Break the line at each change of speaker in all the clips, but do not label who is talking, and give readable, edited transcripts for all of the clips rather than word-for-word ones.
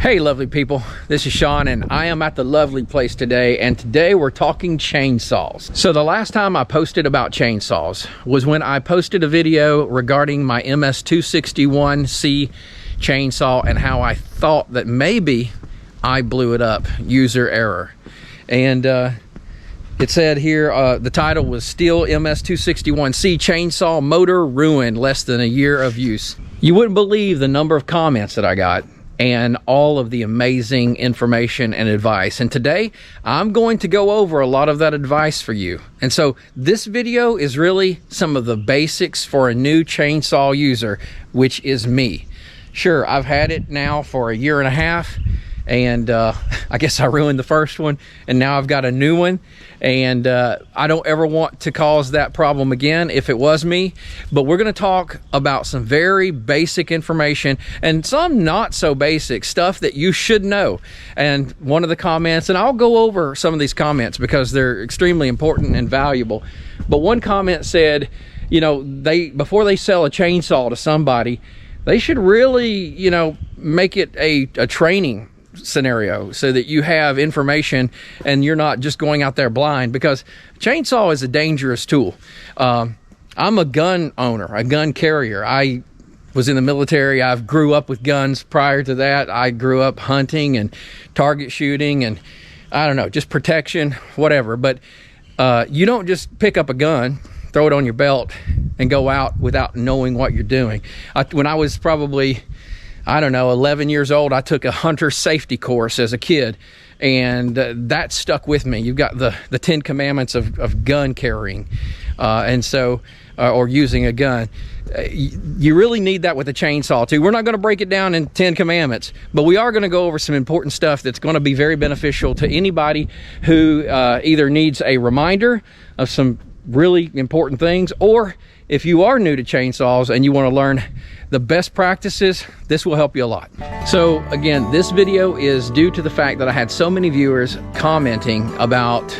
Hey lovely people, this is Sean and I am at the lovely place today, and today we're talking chainsaws. So the last time I posted about chainsaws was when I posted a video regarding my MS-261C chainsaw and how I thought that maybe I blew it up, user error. And it said here, the title was STIHL MS-261C chainsaw motor ruined, less than a year of use. You wouldn't believe the number of comments that I got and all of the amazing information and advice. And today I'm going to go over a lot of that advice for you. And so this video is really some of the basics for a new chainsaw user, which is me. Sure, I've had it now for a year and a half, and I guess I ruined the first one, and now I've got a new one, and I don't ever want to cause that problem again if it was me. But we're going to talk about some very basic information and some not so basic stuff that you should know. And one of the comments, and I'll go over some of these comments because they're extremely important and valuable, but one comment said, you know, before they sell a chainsaw to somebody, they should really, you know, make it a training scenario so that you have information and you're not just going out there blind, because chainsaw is a dangerous tool. I'm a gun owner, a gun carrier. I was in the military. I grew up with guns. Prior to that, I grew up hunting and target shooting and I don't know, just protection, whatever. But you don't just pick up a gun, throw it on your belt and go out without knowing what you're doing. When I was probably, I don't know, 11 years old, I took a hunter safety course as a kid, and that stuck with me. You've got the 10 commandments of gun carrying, and so, or using a gun. You really need that with a chainsaw too. We're not going to break it down in 10 commandments, but we are going to go over some important stuff that's going to be very beneficial to anybody who either needs a reminder of some really important things, or if you are new to chainsaws and you want to learn the best practices, this will help you a lot. So again, this video is due to the fact that I had so many viewers commenting about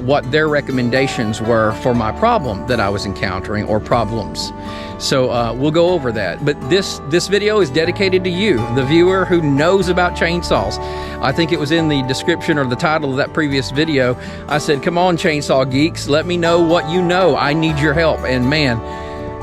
what their recommendations were for my problem that I was encountering, or problems. So we'll go over that. But this video is dedicated to you, the viewer who knows about chainsaws. I think it was in the description or the title of that previous video. I said, come on chainsaw geeks, let me know what you know. I need your help. And man,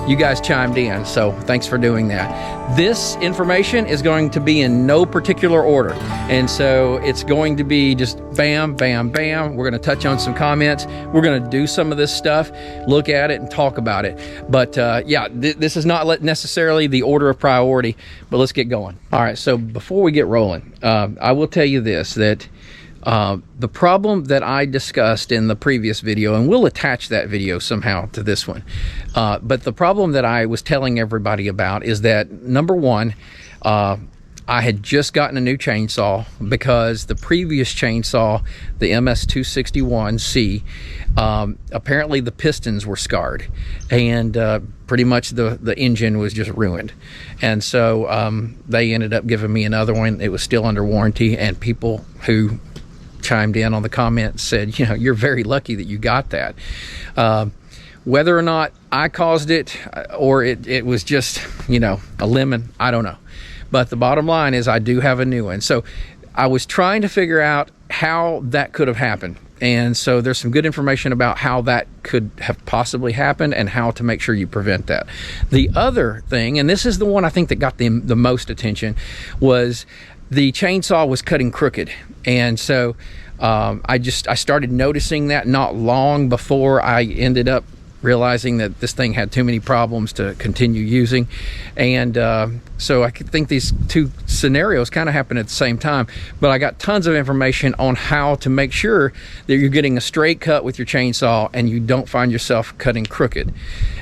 you guys chimed in, so thanks for doing that. This information is going to be in no particular order, and so it's going to be just bam, bam, bam. We're going to touch on some comments. We're going to do some of this stuff, look at it, and talk about it. But yeah, this is not necessarily the order of priority, but let's get going. All right, so before we get rolling, I will tell you this, that the problem that I discussed in the previous video, and we'll attach that video somehow to this one, but the problem that I was telling everybody about is that, number one, I had just gotten a new chainsaw because the previous chainsaw, the MS-261C, apparently the pistons were scarred, and pretty much the engine was just ruined. And so they ended up giving me another one. It was still under warranty, and people who chimed in on the comments said, you know, you're very lucky that you got that. Whether or not I caused it or it was just, you know, a lemon, I don't know. But the bottom line is I do have a new one. So I was trying to figure out how that could have happened. And so there's some good information about how that could have possibly happened and how to make sure you prevent that. The other thing, and this is the one I think that got the most attention, was the chainsaw was cutting crooked. And so I started noticing that not long before I ended up realizing that this thing had too many problems to continue using. And so I could think these two scenarios kind of happened at the same time, but I got tons of information on how to make sure that you're getting a straight cut with your chainsaw and you don't find yourself cutting crooked.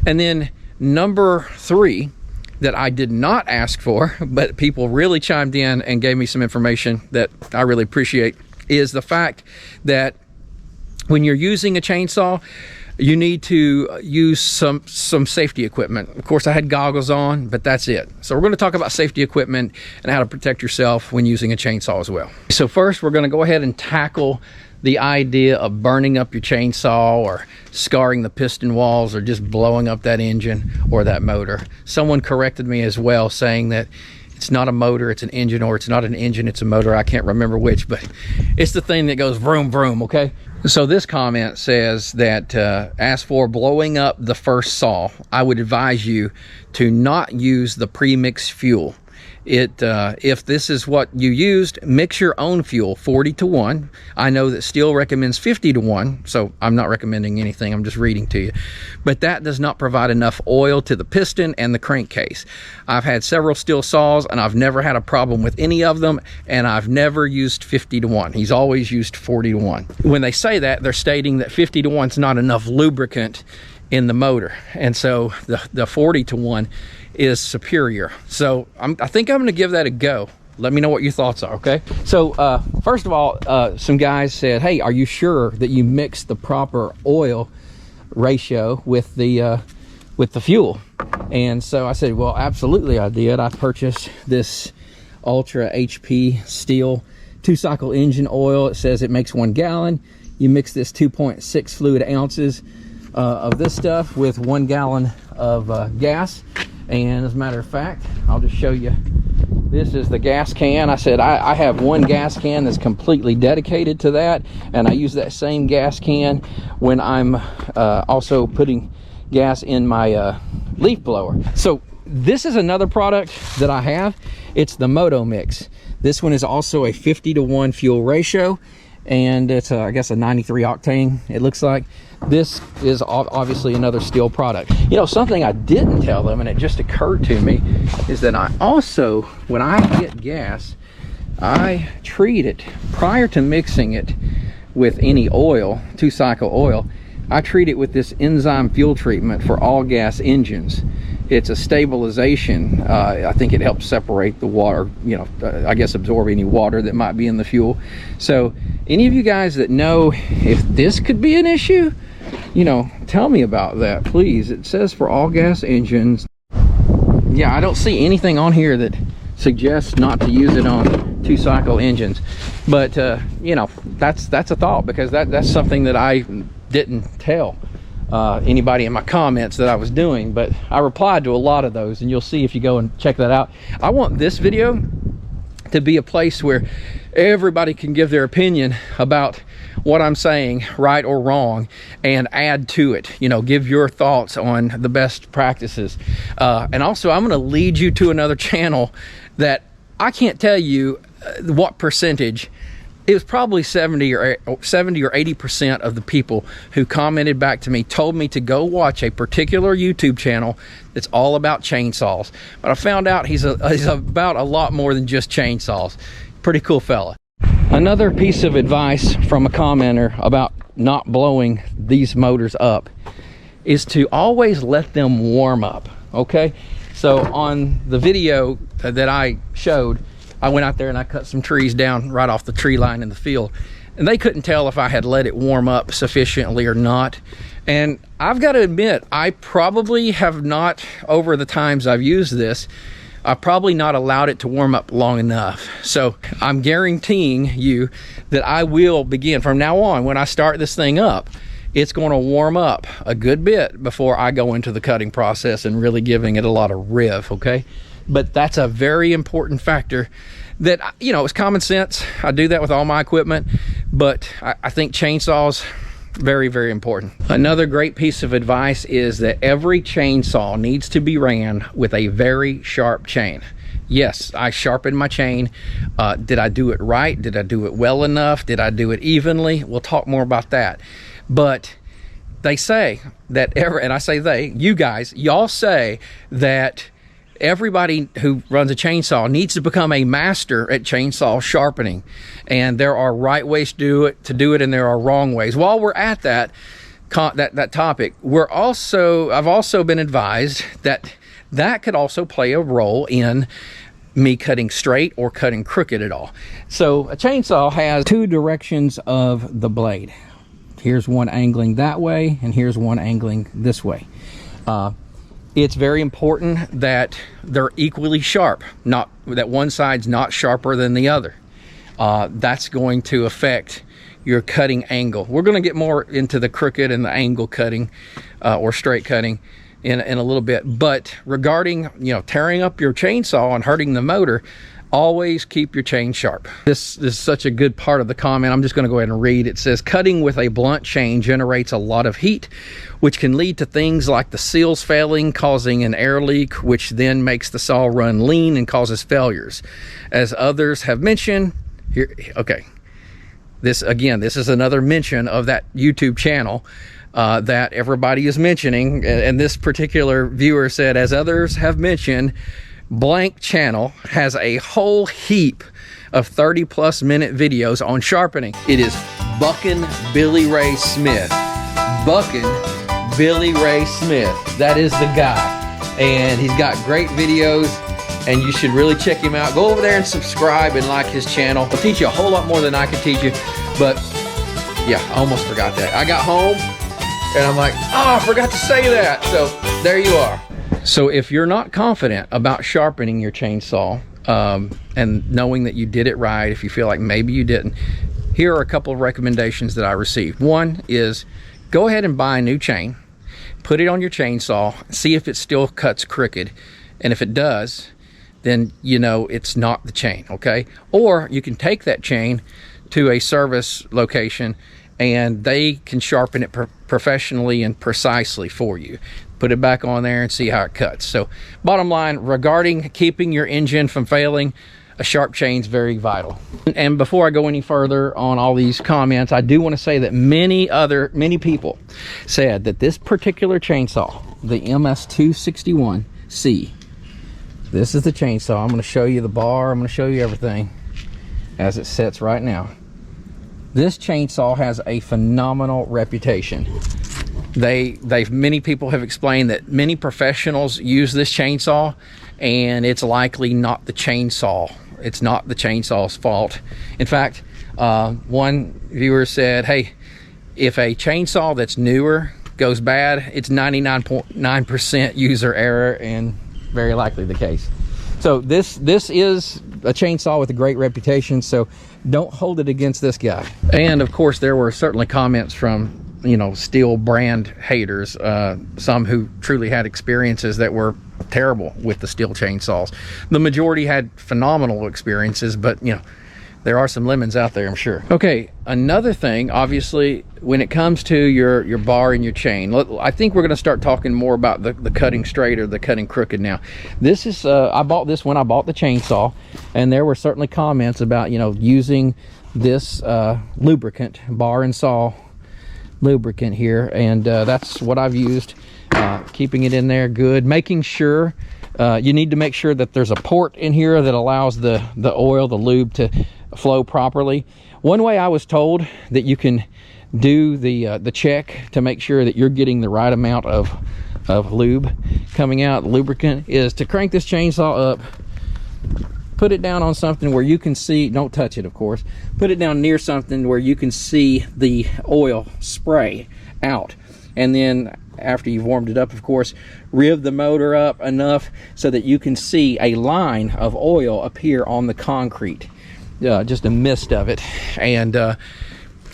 And then number three, that I did not ask for, but people really chimed in and gave me some information that I really appreciate, is the fact that when you're using a chainsaw, you need to use some safety equipment. Of course, I had goggles on, but that's it. So we're going to talk about safety equipment and how to protect yourself when using a chainsaw as well. So first, we're going to go ahead and tackle the idea of burning up your chainsaw or scarring the piston walls or just blowing up that engine or that motor. Someone corrected me as well, saying that It's not a motor, it's an engine, or it's not an engine, it's a motor. I can't remember which, but it's the thing that goes vroom, vroom, okay? So this comment says that as for blowing up the first saw, I would advise you to not use the pre-mixed fuel. If this is what you used, mix your own fuel 40-1. I know that STIHL recommends 50-1, so I'm not recommending anything, I'm just reading to you. But that does not provide enough oil to the piston and the crankcase. I've had several STIHL saws and I've never had a problem with any of them, and I've never used 50-1. He's always used 40-1. When they say that, they're stating that 50-1 is not enough lubricant in the motor, and so the 40-1 is superior. So I think I'm going to give that a go. Let me know what your thoughts are, okay? So first of all, some guys said, hey, are you sure that you mixed the proper oil ratio with the fuel? And so I said, well, absolutely I did. I purchased this Ultra HP STIHL 2-cycle engine oil. It says it makes 1 gallon. You mix this 2.6 fluid ounces of this stuff with 1 gallon of gas. And as a matter of fact, I'll just show you. This is the gas can. I said I have 1 gas can that's completely dedicated to that, and I use that same gas can when I'm also putting gas in my leaf blower. So this is another product that I have. It's the Moto Mix. This one is also a 50-1 fuel ratio, and it's I guess a 93 octane, it looks like. This is obviously another STIHL product. You know, something I didn't tell them, and it just occurred to me, is that I also, when I get gas, I treat it prior to mixing it with any oil, 2-cycle oil. I treat it with this enzyme fuel treatment for all gas engines. It's a stabilization. I think it helps separate the water, you know, I guess absorb any water that might be in the fuel. So any of you guys that know if this could be an issue, you know, tell me about that, please. It says for all gas engines. Yeah, I don't see anything on here that suggests not to use it on 2-cycle engines. But you know, that's a thought, because that's something that I didn't tell anybody in my comments that I was doing, but I replied to a lot of those, and you'll see if you go and check that out. I want this video to be a place where everybody can give their opinion about what I'm saying, right or wrong, and add to it. You know, give your thoughts on the best practices. And also, I'm going to lead you to another channel that I can't tell you what percentage. It was probably 70 or 80% of the people who commented back to me told me to go watch a particular YouTube channel that's all about chainsaws. But I found out he's about a lot more than just chainsaws. Pretty cool fella. Another piece of advice from a commenter about not blowing these motors up is to always let them warm up, okay? So on the video that I showed, I went out there and I cut some trees down right off the tree line in the field, and they couldn't tell if I had let it warm up sufficiently or not. And I've got to admit, I probably have not, over the times I've used this, I've probably not allowed it to warm up long enough. So I'm guaranteeing you that I will begin from now on. When I start this thing up, it's going to warm up a good bit before I go into the cutting process and really giving it a lot of rev, okay? But that's a very important factor that, you know, it's common sense. I do that with all my equipment, but I think chainsaws, very, very important. Another great piece of advice is that every chainsaw needs to be ran with a very sharp chain. Yes, I sharpened my chain. Did I do it right? Did I do it well enough? Did I do it evenly? We'll talk more about that. But they say that and I say they, you guys, y'all say that everybody who runs a chainsaw needs to become a master at chainsaw sharpening, and there are right ways to do it, and there are wrong ways. While we're at that topic, I've also been advised that could also play a role in me cutting straight or cutting crooked at all. So a chainsaw has 2 directions of the blade. Here's one angling that way, and here's one angling this way. It's very important that they're equally sharp, not that one side's not sharper than the other. That's going to affect your cutting angle. We're going to get more into the crooked and the angle cutting or straight cutting in a little bit. But regarding, you know, tearing up your chainsaw and hurting the motor, always keep your chain sharp. This is such a good part of the comment. I'm just going to go ahead and read. It says, cutting with a blunt chain generates a lot of heat, which can lead to things like the seals failing, causing an air leak, which then makes the saw run lean and causes failures. As others have mentioned, here, okay, this is another mention of that YouTube channel that everybody is mentioning. And this particular viewer said, as others have mentioned, blank channel has a whole heap of 30+ minute videos on sharpening. It is Buckin' Billy Ray Smith. Buckin' Billy Ray Smith. That is the guy. And he's got great videos, and you should really check him out. Go over there and subscribe and like his channel. He'll teach you a whole lot more than I can teach you. But yeah, I almost forgot that. I got home and I'm like, oh, I forgot to say that. So there you are. So if you're not confident about sharpening your chainsaw and knowing that you did it right, if you feel like maybe you didn't, here are a couple of recommendations that I received. One is go ahead and buy a new chain, put it on your chainsaw, see if it still cuts crooked. And if it does, then you know it's not the chain, okay? Or you can take that chain to a service location and they can sharpen it professionally and precisely for you. Put it back on there and see how it cuts. So bottom line, regarding keeping your engine from failing, a sharp chain is very vital. And before I go any further on all these comments, I do want to say that many people said that this particular chainsaw, the MS261C, this is the chainsaw. I'm going to show you the bar. I'm going to show you everything as it sits right now. This chainsaw has a phenomenal reputation. Many people have explained that many professionals use this chainsaw, and it's likely not the chainsaw. It's not the chainsaw's fault. In fact, one viewer said, hey, if a chainsaw that's newer goes bad, it's 99.9% user error, and very likely the case. So this is a chainsaw with a great reputation, so don't hold it against this guy. And of course, there were certainly comments from, you know, STIHL brand haters, some who truly had experiences that were terrible with the STIHL chainsaws. The majority had phenomenal experiences, but you know, there are some lemons out there, I'm sure. Okay, another thing, obviously, when it comes to your bar and your chain, I think we're going to start talking more about the cutting straight or the cutting crooked now. This is, I bought this when I bought the chainsaw, and there were certainly comments about, you know, using this lubricant, bar and saw lubricant here, and that's what I've used, keeping it in there good, making sure, you need to make sure that there's a port in here that allows the oil, the lube to flow properly. One way I was told that you can do the check to make sure that you're getting the right amount of lube coming out, lubricant, is to crank this chainsaw up, put it down on something where you can see, don't touch it of course, put it down near something where you can see the oil spray out, and then after you've warmed it up, of course, rev the motor up enough so that you can see a line of oil appear on the concrete, just a mist of it. And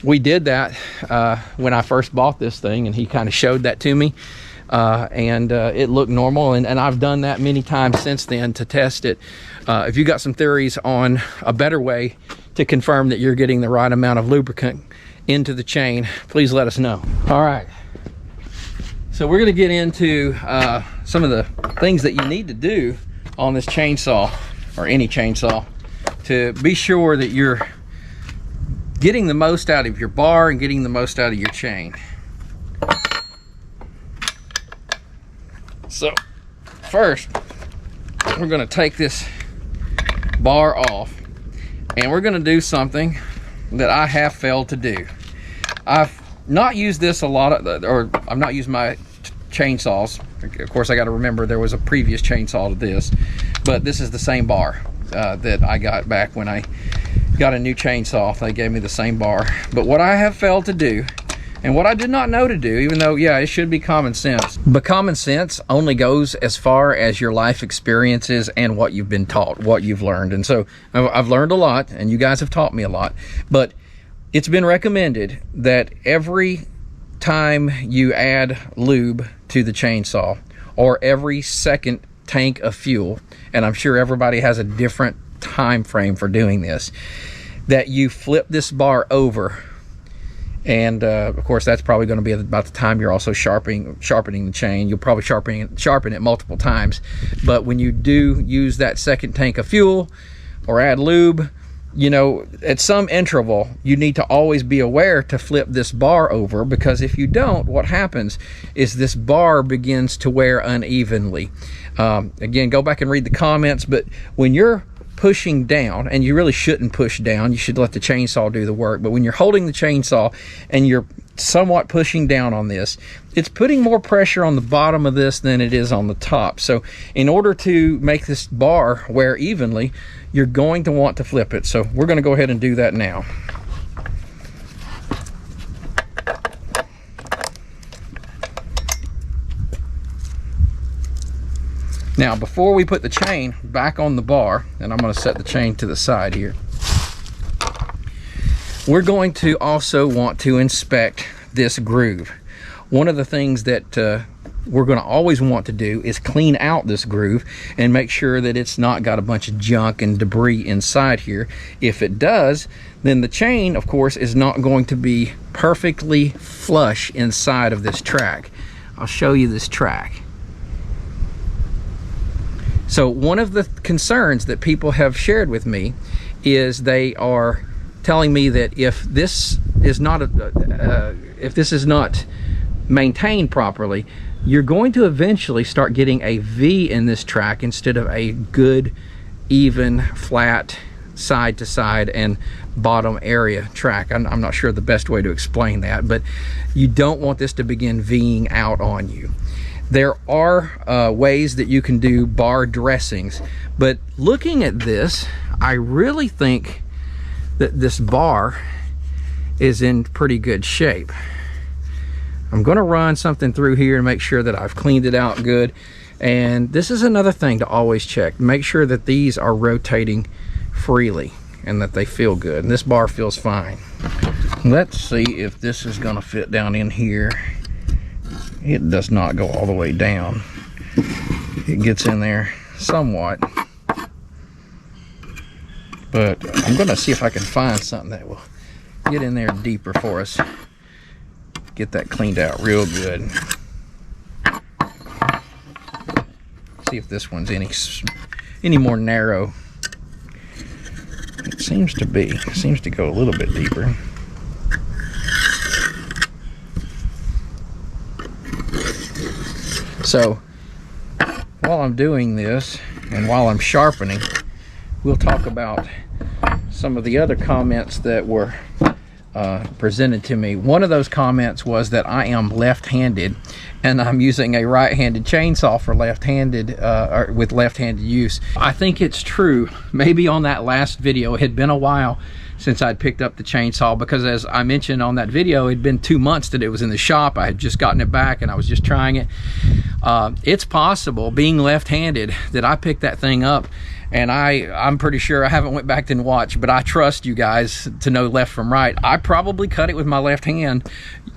we did that when I first bought this thing, and he kind of showed that to me, and it looked normal, and I've done that many times since then to test it. If you got some theories on a better way to confirm that you're getting the right amount of lubricant into the chain, please let us know. All right, so we're going to get into some of the things that you need to do on this chainsaw, or any chainsaw, to be sure that you're getting the most out of your bar and getting the most out of your chain. So first, we're going to take this bar off, and we're going to do something that I have failed to do. I've not used this a lot, or I've not used my chainsaws. Of course, I got to remember there was a previous chainsaw to this, but this is the same bar that I got back when I got a new chainsaw. They gave me the same bar. But what I have failed to do, and what I did not know to do, even though, yeah, it should be common sense, but common sense only goes as far as your life experiences and what you've been taught, what you've learned. And so I've learned a lot, and you guys have taught me a lot, but it's been recommended that every time you add lube to the chainsaw, or every second tank of fuel, and I'm sure everybody has a different time frame for doing this, that you flip this bar over. And of course, that's probably going to be about the time you're also sharpening the chain. You'll probably sharpen it multiple times. But when you do use that second tank of fuel or add lube, you know, at some interval, you need to always be aware to flip this bar over, because if you don't, what happens is this bar begins to wear unevenly. Again, go back and read the comments, but when you're pushing down, and you really shouldn't push down, you should let the chainsaw do the work, but when you're holding the chainsaw and you're somewhat pushing down on this, it's putting more pressure on the bottom of this than it is on the top. So in order to make this bar wear evenly, you're going to want to flip it. So we're going to go ahead and do that now. Now, before we put the chain back on the bar, and I'm going to set the chain to the side here, we're going to also want to inspect this groove. One of the things that we're going to always want to do is clean out this groove and make sure that it's not got a bunch of junk and debris inside here. If it does, then the chain, of course, is not going to be perfectly flush inside of this track. I'll show you this track. So one of the concerns that people have shared with me is they are telling me that if this is not maintained properly, you're going to eventually start getting a V in this track instead of a good, even, flat, side to side and bottom area track. I'm not sure the best way to explain that, but you don't want this to begin V'ing out on you. There are ways that you can do bar dressings, but looking at this, I really think that this bar is in pretty good shape. I'm going to run something through here and make sure that I've cleaned it out good. And this is another thing to always check. Make sure that these are rotating freely and that they feel good. And this bar feels fine. Let's see if this is going to fit down in here. It does not go all the way down. It gets in there somewhat. But I'm going to see if I can find something that will get in there deeper for us. Get that cleaned out real good. See if this one's any more narrow. It seems to be. It seems to go a little bit deeper. So while I'm doing this and while I'm sharpening, we'll talk about some of the other comments that were presented to me. One of those comments was that I am left-handed and I'm using a right-handed chainsaw for left-handed or with left-handed use. I think it's true. Maybe on that last video, it had been a while since I'd picked up the chainsaw, because as I mentioned on that video, it'd been 2 months that it was in the shop. I had just gotten it back and I was just trying it. It's possible, being left-handed, that I picked that thing up, and I'm pretty sure, I haven't went back and watched, but I trust you guys to know left from right. I probably cut it with my left hand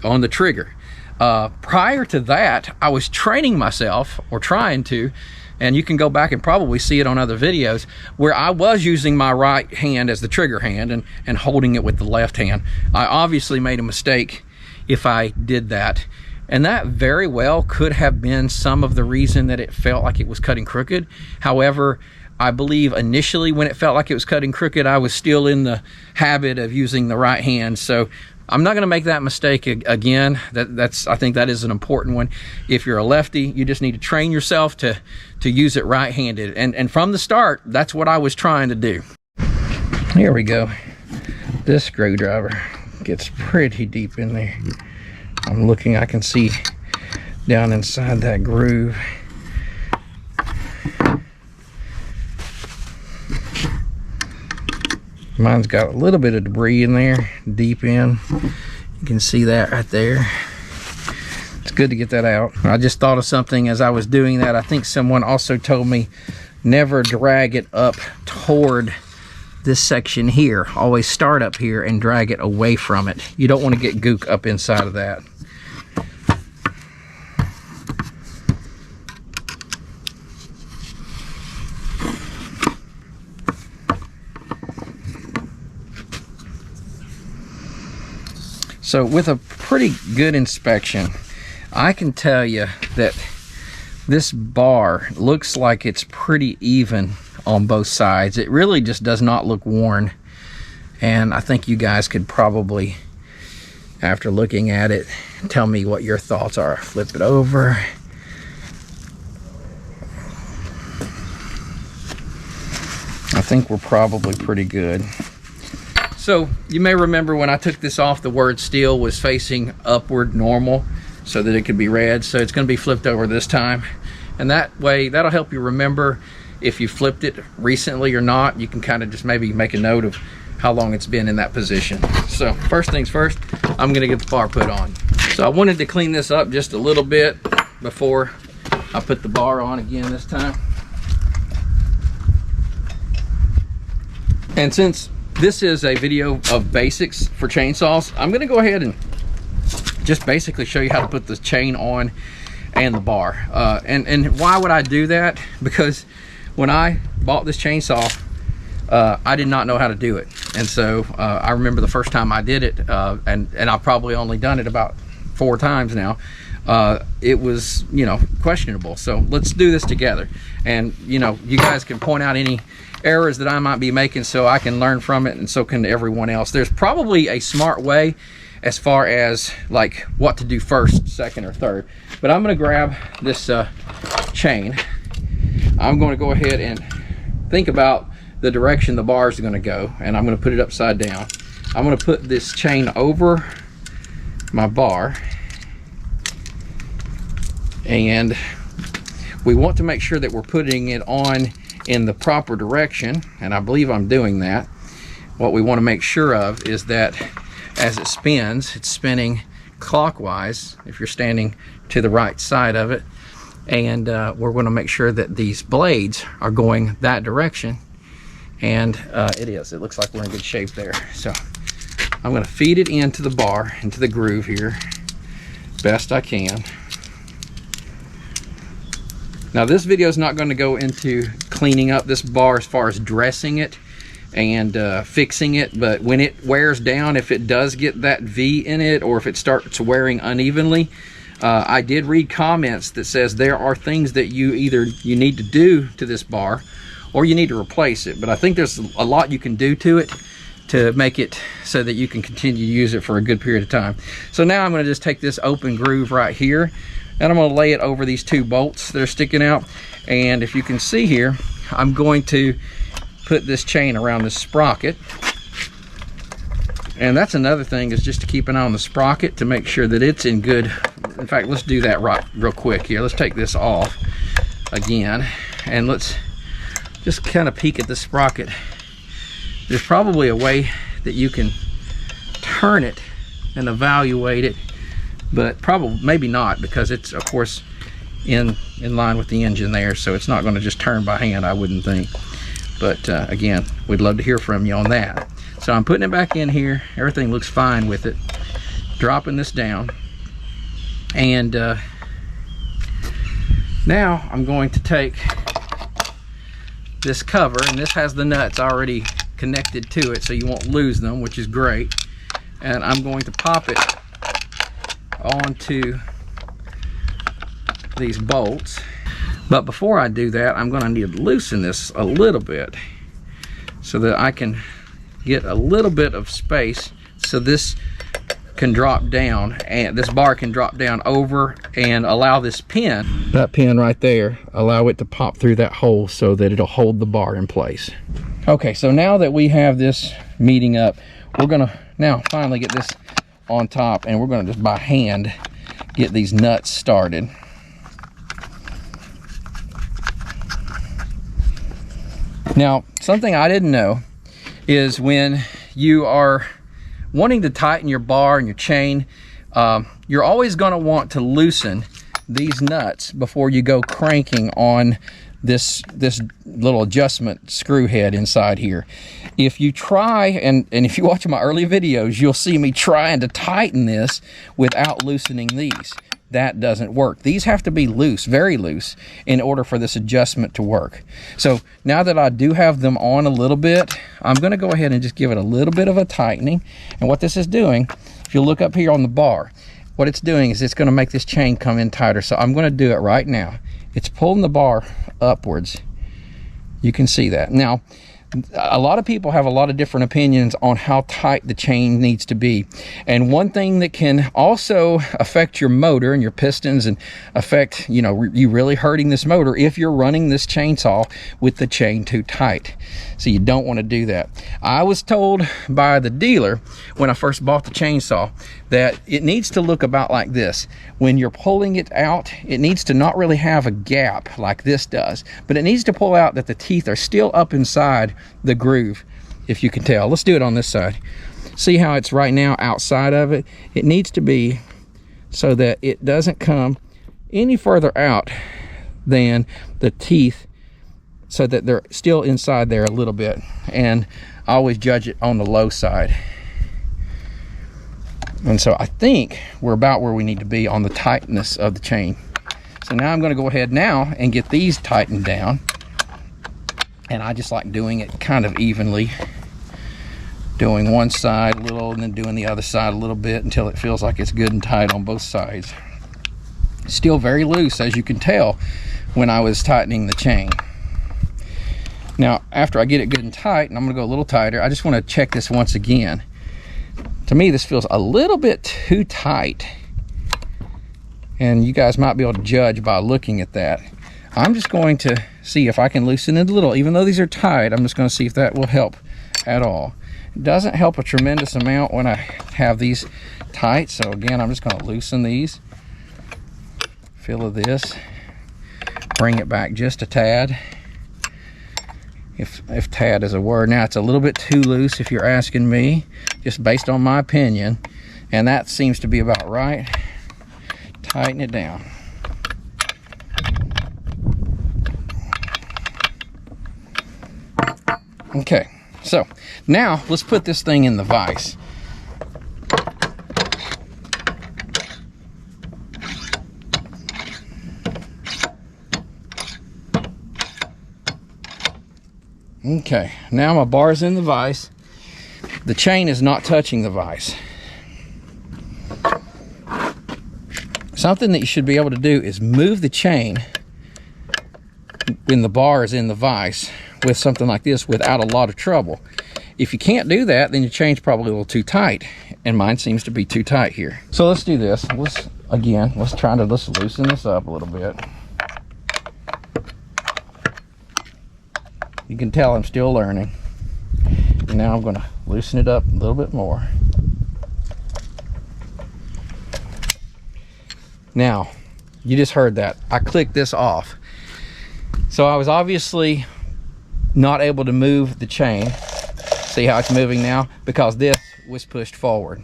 on the trigger. Prior to that, I was training myself, or trying to, and you can go back and probably see it on other videos, where I was using my right hand as the trigger hand and holding it with the left hand. I obviously made a mistake if I did that, and that very well could have been some of the reason that it felt like it was cutting crooked. However, I believe initially when it felt like it was cutting crooked, I was still in the habit of using the right hand. So I'm not going to make that mistake again. I think that is an important one. If you're a lefty, you just need to train yourself to use it right-handed. And from the start, that's what I was trying to do. Here we go. This screwdriver gets pretty deep in there. I'm looking, I can see down inside that groove. Mine's got a little bit of debris in there, deep in. You can see that right there. It's good to get that out. I just thought of something as I was doing that. I think someone also told me never drag it up toward this section here. Always start up here and drag it away from it. You don't want to get gook up inside of that. So with a pretty good inspection, I can tell you that this bar looks like it's pretty even on both sides. It really just does not look worn. And I think you guys could probably, after looking at it, tell me what your thoughts are. Flip it over. I think we're probably pretty good. So you may remember when I took this off, the word STIHL was facing upward normal so that it could be read. So it's going to be flipped over this time. And that way, that'll help you remember if you flipped it recently or not. You can kind of just maybe make a note of how long it's been in that position. So first things first, I'm going to get the bar put on. So I wanted to clean this up just a little bit before I put the bar on again this time. And since this is a video of basics for chainsaws, I'm going to go ahead and just basically show you how to put the chain on and the bar. And why would I do that? Because when I bought this chainsaw, I did not know how to do it. And so I remember the first time I did it, and I've probably only done it about 4 times now. It was, you know, questionable. So let's do this together. And, you know, you guys can point out any errors that I might be making so I can learn from it, and so can everyone else. There's probably a smart way as far as like what to do first, second, or third. But I'm going to grab this chain. I'm going to go ahead and think about the direction the bars are going to go, and I'm going to put it upside down. I'm going to put this chain over my bar, and we want to make sure that we're putting it on in the proper direction, and I believe I'm doing that. What we want to make sure of is that as it spins, it's spinning clockwise if you're standing to the right side of it, and we're going to make sure that these blades are going that direction, and it is. It looks like we're in good shape there. So I'm going to feed it into the bar, into the groove here, best I can. Now this video is not going to go into cleaning up this bar as far as dressing it and fixing it, but when it wears down, if it does get that V in it, or if it starts wearing unevenly, I did read comments that says there are things that you need to do to this bar, or you need to replace it. But I think there's a lot you can do to it to make it so that you can continue to use it for a good period of time. So now I'm going to just take this open groove right here, and I'm going to lay it over these 2 bolts that are sticking out. And if you can see here, I'm going to put this chain around this sprocket. And that's another thing, is just to keep an eye on the sprocket to make sure that it's in good. In fact, let's do that real quick here. Let's take this off again, and let's just kind of peek at the sprocket. There's probably a way that you can turn it and evaluate it, but probably maybe not, because it's of course in line with the engine there, so it's not going to just turn by hand, I wouldn't think. But again, we'd love to hear from you on that. So I'm putting it back in here. Everything looks fine with it. Dropping this down, and now I'm going to take this cover, and this has the nuts already connected to it, so you won't lose them, which is great. And I'm going to pop it onto these bolts. But before I do that, I'm going to need to loosen this a little bit so that I can get a little bit of space, so this can drop down, and this bar can drop down over and allow this pin, that pin right there, allow it to pop through that hole so that it'll hold the bar in place. Okay, so now that we have this meeting up, we're gonna now finally get this on top, and we're gonna just by hand get these nuts started. Now, something I didn't know is when you are wanting to tighten your bar and your chain, you're always going to want to loosen these nuts before you go cranking on this little adjustment screw head inside here. If you try, and if you watch my early videos, you'll see me trying to tighten this without loosening these. That doesn't work. These have to be loose, very loose, in order for this adjustment to work. So now that I do have them on a little bit, I'm going to go ahead and just give it a little bit of a tightening. And what this is doing if you look up here on the bar, what it's doing is it's going to make this chain come in tighter. So I'm going to do it right now. It's pulling the bar upwards. You can see that. Now, a lot of people have a lot of different opinions on how tight the chain needs to be. And one thing that can also affect your motor and your pistons and affect, you know, you really hurting this motor if you're running this chainsaw with the chain too tight. So you don't want to do that. I was told by the dealer when I first bought the chainsaw that it needs to look about like this. When you're pulling it out, it needs to not really have a gap like this does, but it needs to pull out that the teeth are still up inside the groove, if you can tell. Let's do it on this side. See how it's right now outside of it? It needs to be so that it doesn't come any further out than the teeth, so that they're still inside there a little bit. And I always judge it on the low side. And so I think we're about where we need to be on the tightness of the chain. So now I'm going to go ahead now and get these tightened down. And I just like doing it kind of evenly, doing one side a little and then doing the other side a little bit until it feels like it's good and tight on both sides. Still very loose, as you can tell when I was tightening the chain. Now, after I get it good and tight, and I'm going to go a little tighter, I just want to check this once again. To me, this feels a little bit too tight, and you guys might be able to judge by looking at that. I'm just going to see if I can loosen it a little. Even though these are tight, I'm just going to see if that will help at all. It doesn't help a tremendous amount when I have these tight, so again, I'm just going to loosen these. Feel of this, bring it back just a tad. If tad is a word. Now it's a little bit too loose if you're asking me, just based on my opinion, and that seems to be about right. Tighten it down. Okay, so now let's put this thing in the vise. Okay, now my bar's in the vise. The chain is not touching the vise. Something that you should be able to do is move the chain when the bar is in the vise with something like this without a lot of trouble. If you can't do that, then your chain's probably a little too tight, and mine seems to be too tight here. So let's do this. Let's loosen this up a little bit. You can tell I'm still learning. And now I'm going to loosen it up a little bit more. Now, you just heard that. I clicked this off. So I was obviously not able to move the chain. See how it's moving now? Because this was pushed forward,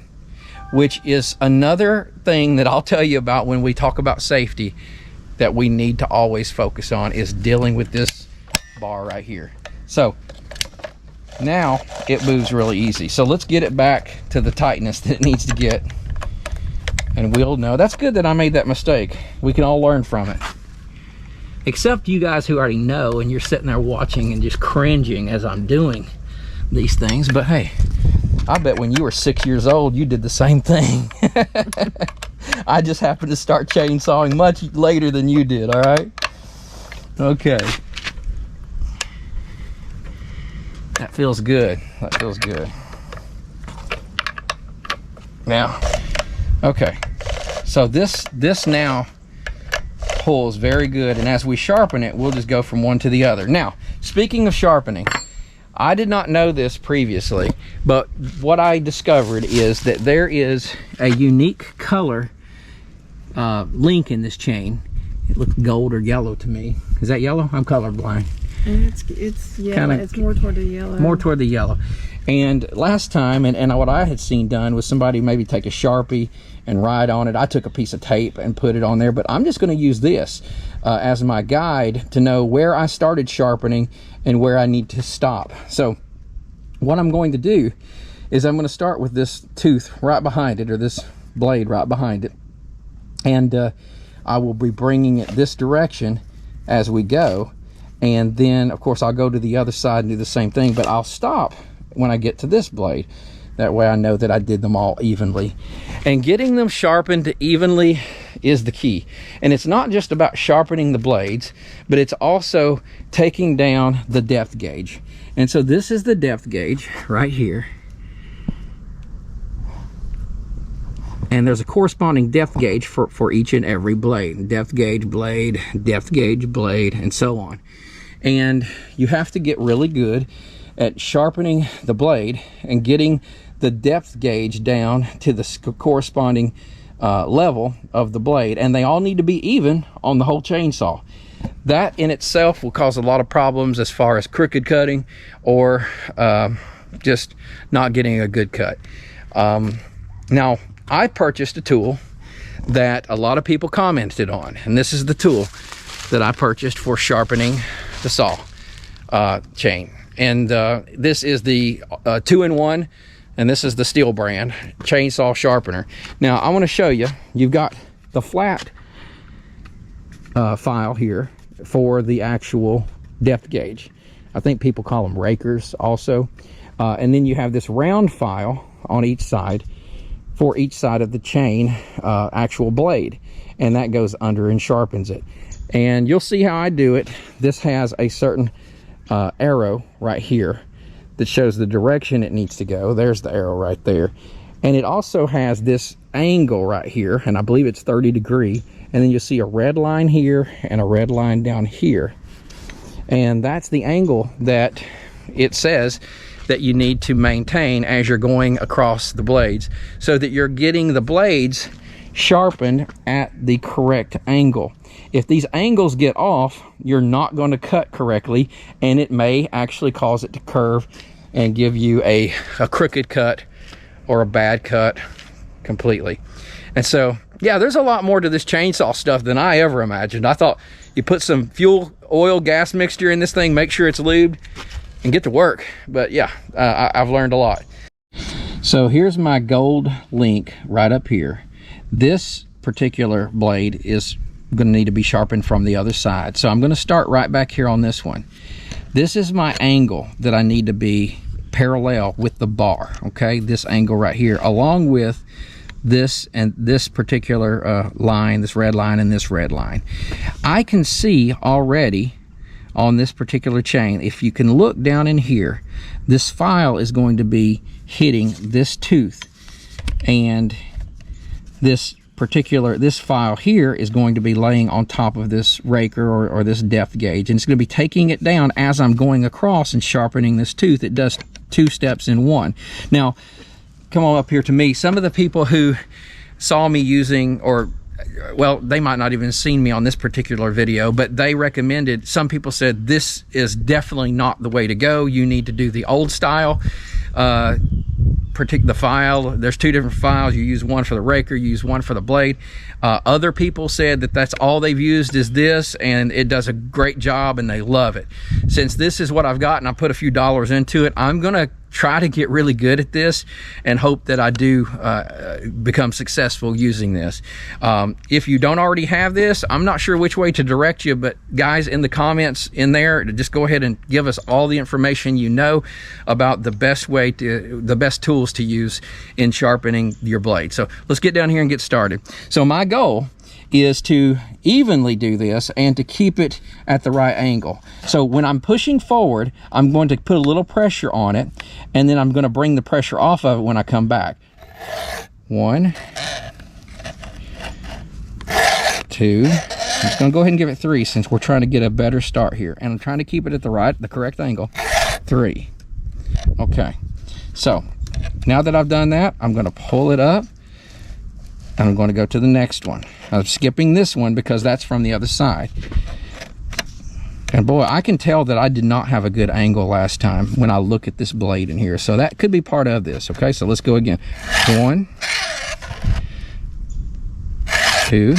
which is another thing that I'll tell you about when we talk about safety that we need to always focus on, is dealing with this bar right here. So now it moves really easy. So let's get it back to the tightness that it needs to get, and we'll know. That's good that I made that mistake. We can all learn from it. Except you guys who already know, and you're sitting there watching and just cringing as I'm doing these things. But hey, I bet when you were 6 years old, you did the same thing. I just happened to start chainsawing much later than you did, all right? Okay. That feels good. That feels good. Now, okay. So this now pulls very good, and as we sharpen it, we'll just go from one to the other. Now, speaking of sharpening, I did not know this previously, but what I discovered is that there is a unique color link in this chain. It looks gold or yellow to me. Is that yellow? I'm colorblind.
It's yellow. Kinda, it's more toward the yellow.
More toward the yellow. And last time, and what I had seen done was somebody maybe take a Sharpie and write on it. I took a piece of tape and put it on there, but I'm just going to use this as my guide to know where I started sharpening and where I need to stop. So what I'm going to do is I'm going to start with this tooth right behind it, or this blade right behind it, and I will be bringing it this direction as we go, and then of course I'll go to the other side and do the same thing, but I'll stop when I get to this blade. That way I know that I did them all evenly. And getting them sharpened evenly is the key. And it's not just about sharpening the blades, but it's also taking down the depth gauge. And so this is the depth gauge right here. And there's a corresponding depth gauge for each and every blade. Depth gauge blade, and so on. And you have to get really good at sharpening the blade and getting the depth gauge down to the corresponding level of the blade. And they all need to be even on the whole chainsaw. That in itself will cause a lot of problems as far as crooked cutting or just not getting a good cut. Now, I purchased a tool that a lot of people commented on, and this is the tool that I purchased for sharpening the saw chain. And this is the 2-in-1, and this is the STIHL brand chainsaw sharpener. Now I want to show you, you've got the flat file here for the actual depth gauge. I think people call them rakers also. And then you have this round file on each side for each side of the chain actual blade, and that goes under and sharpens it. And you'll see how I do it. This has a certain arrow right here that shows the direction it needs to go. There's the arrow right there. And it also has this angle right here, and I believe it's 30 degree. And then you'll see a red line here and a red line down here. And that's the angle that it says that you need to maintain as you're going across the blades, so that you're getting the blades sharpened at the correct angle. If these angles get off, you're not going to cut correctly, and it may actually cause it to curve and give you a crooked cut or a bad cut completely. And so, yeah, there's a lot more to this chainsaw stuff than I ever imagined. I thought you put some fuel, oil, gas mixture in this thing, make sure it's lubed, and get to work. But yeah, I've learned a lot. So here's my gold link right up here. This particular blade is going to need to be sharpened from the other side. So I'm going to start right back here on this one. This is my angle that I need to be parallel with the bar, okay? This angle right here, along with this and this particular line, this red line and this red line. I can see already on this particular chain, if you can look down in here, this file is going to be hitting this tooth, and this file here is going to be laying on top of this raker or this depth gauge, and it's going to be taking it down as I'm going across and sharpening this tooth. It does 2 steps in one. Now come on up here to me. Some of the people who saw me using, or well, they might not even seen me on this particular video, but they recommended, some people said this is definitely not the way to go. You need to do the old style, the file. There's 2 different files. You use one for the raker, you use one for the blade. Other people said that that's all they've used is this, and it does a great job and they love it. Since this is what I've got and I put a few dollars into it, I'm gonna try to get really good at this and hope that I do become successful using this. If you don't already have this, I'm not sure which way to direct you, but guys, in the comments in there, just go ahead and give us all the information you know about the best tools to use in sharpening your blade. So let's get down here and get started. So my goal is to evenly do this and to keep it at the right angle. So when I'm pushing forward, I'm going to put a little pressure on it, and then I'm going to bring the pressure off of it when I come back. 1, 2, I'm just going to go ahead and give it 3 since we're trying to get a better start here, and I'm trying to keep it at the correct angle. 3. Okay, so now that I've done that, I'm going to pull it up, and I'm going to go to the next one. I'm skipping this one because that's from the other side. And boy, I can tell that I did not have a good angle last time when I look at this blade in here. So that could be part of this. Okay, so let's go again. 1, 2.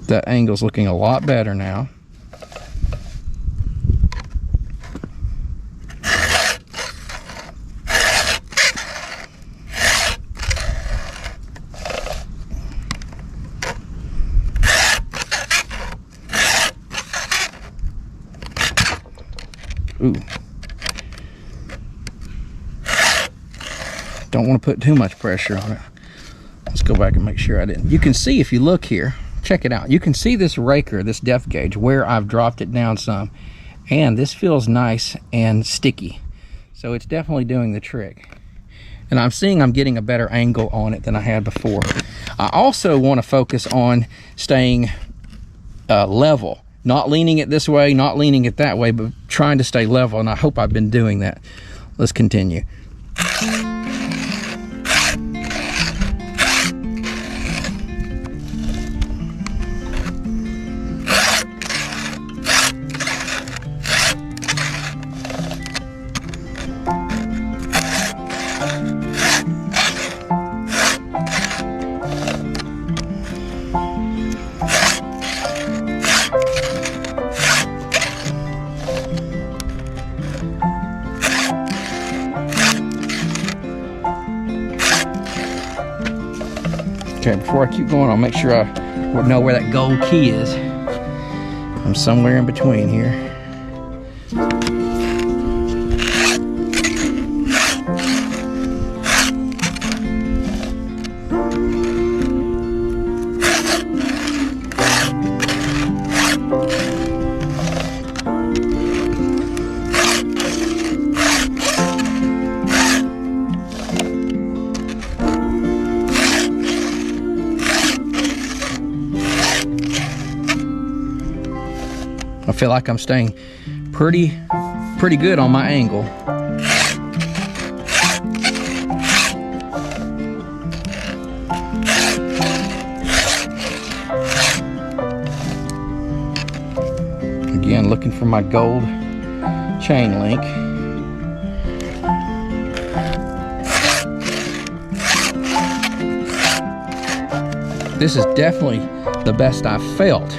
That angle's looking a lot better now. Ooh. Don't want to put too much pressure on it. Let's go back and make sure I didn't. You can see if you look here, check it out. You can see this raker, this depth gauge, where I've dropped it down some. And this feels nice and sticky. So it's definitely doing the trick. And I'm seeing I'm getting a better angle on it than I had before. I also want to focus on staying level. Not leaning it this way, not leaning it that way, but trying to stay level. And I hope I've been doing that. Let's continue. Okay, before I keep going, I'll make sure I know where that gold key is. I'm somewhere in between here. I feel like I'm staying pretty good on my angle. Again, looking for my gold chain link. This is definitely the best I've felt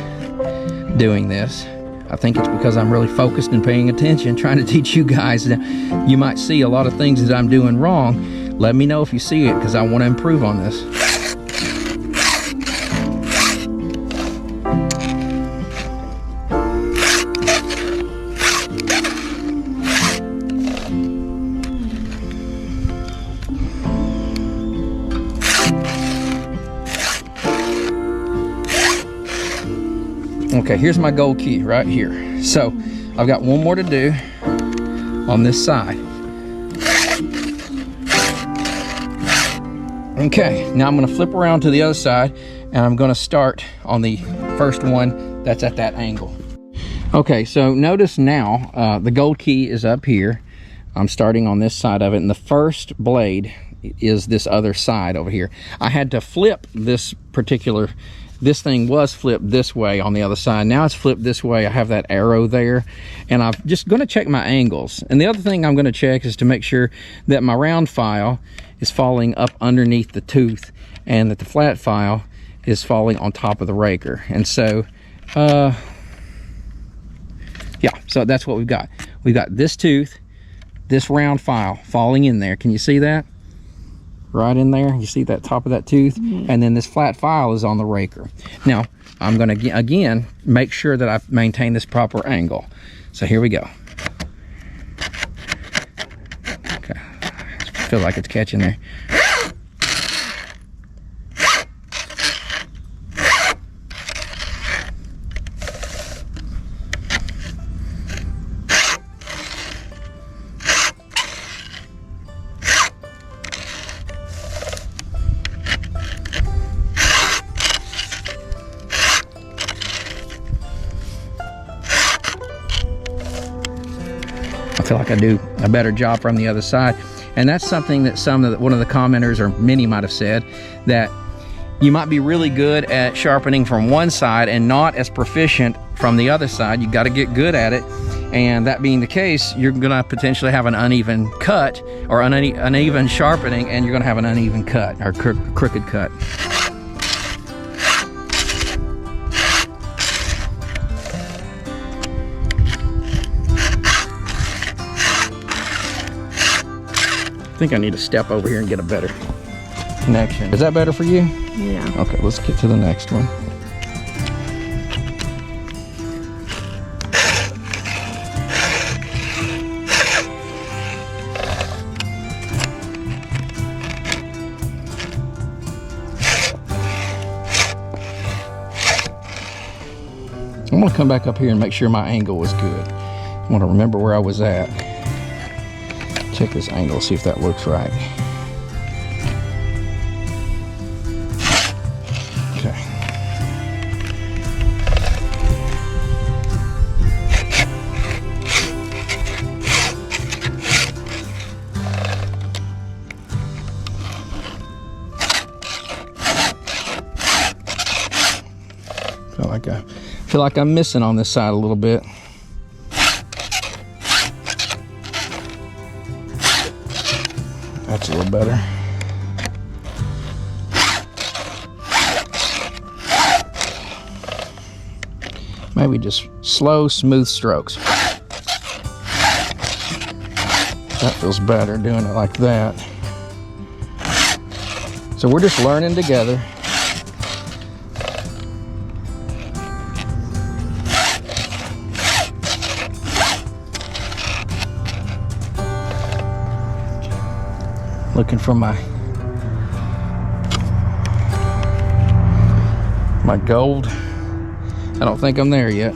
doing this. I think it's because I'm really focused and paying attention, trying to teach you guys that you might see a lot of things that I'm doing wrong. Let me know if you see it, because I want to improve on this. Okay, here's my gold key right here. So I've got one more to do on this side. Okay, now I'm going to flip around to the other side, and I'm going to start on the first one that's at that angle. Okay, so notice now the gold key is up here. I'm starting on this side of it, and the first blade is this other side over here. I had to flip this particular, this thing was flipped this way on the other side. Now it's flipped this way. I have that arrow there, and I'm just going to check my angles. And the other thing I'm going to check is to make sure that my round file is falling up underneath the tooth, and that the flat file is falling on top of the raker. And so yeah, so that's what we've got. We've got this tooth, this round file falling in there. Can you see that? Right in there, you see that top of that tooth? Mm-hmm. And then this flat file is on the raker. Now I'm going to again make sure that I maintain this proper angle. So here we go. Okay, I feel like it's catching there. I feel like I do a better job from the other side. And that's something that one of the commenters, or many, might have said, that you might be really good at sharpening from one side and not as proficient from the other side. You got to get good at it, and that being the case, you're going to potentially have an uneven cut, or uneven sharpening, and you're going to have an uneven cut, or crooked cut. I think I need to step over here and get a better connection. Is that better for you?
Yeah.
Okay, let's get to the next one. I'm gonna come back up here and make sure my angle was good. I want to remember where I was at. Check this angle, see if that looks right. Okay. Feel like I'm missing on this side a little bit. That's a little better. Maybe just slow, smooth strokes. That feels better, doing it like that. So we're just learning together. Looking for my gold. I don't think I'm there yet.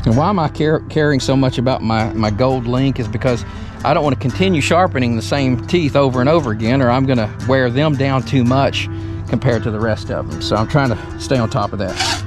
And why am I caring so much about my gold link is because I don't want to continue sharpening the same teeth over and over again, or I'm going to wear them down too much compared to the rest of them. So I'm trying to stay on top of that.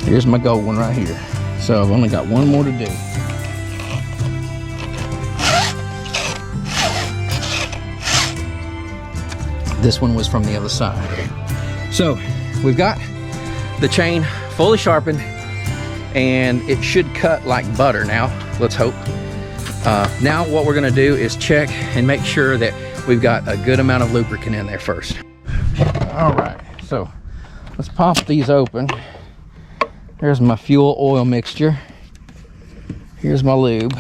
Here's my gold one right here. So I've only got one more to do. This one was from the other side. So we've got the chain fully sharpened and it should cut like butter now, let's hope. Now what we're gonna do is check and make sure that we've got a good amount of lubricant in there first. All right, so let's pop these open. Here's my fuel oil mixture. Here's my lube.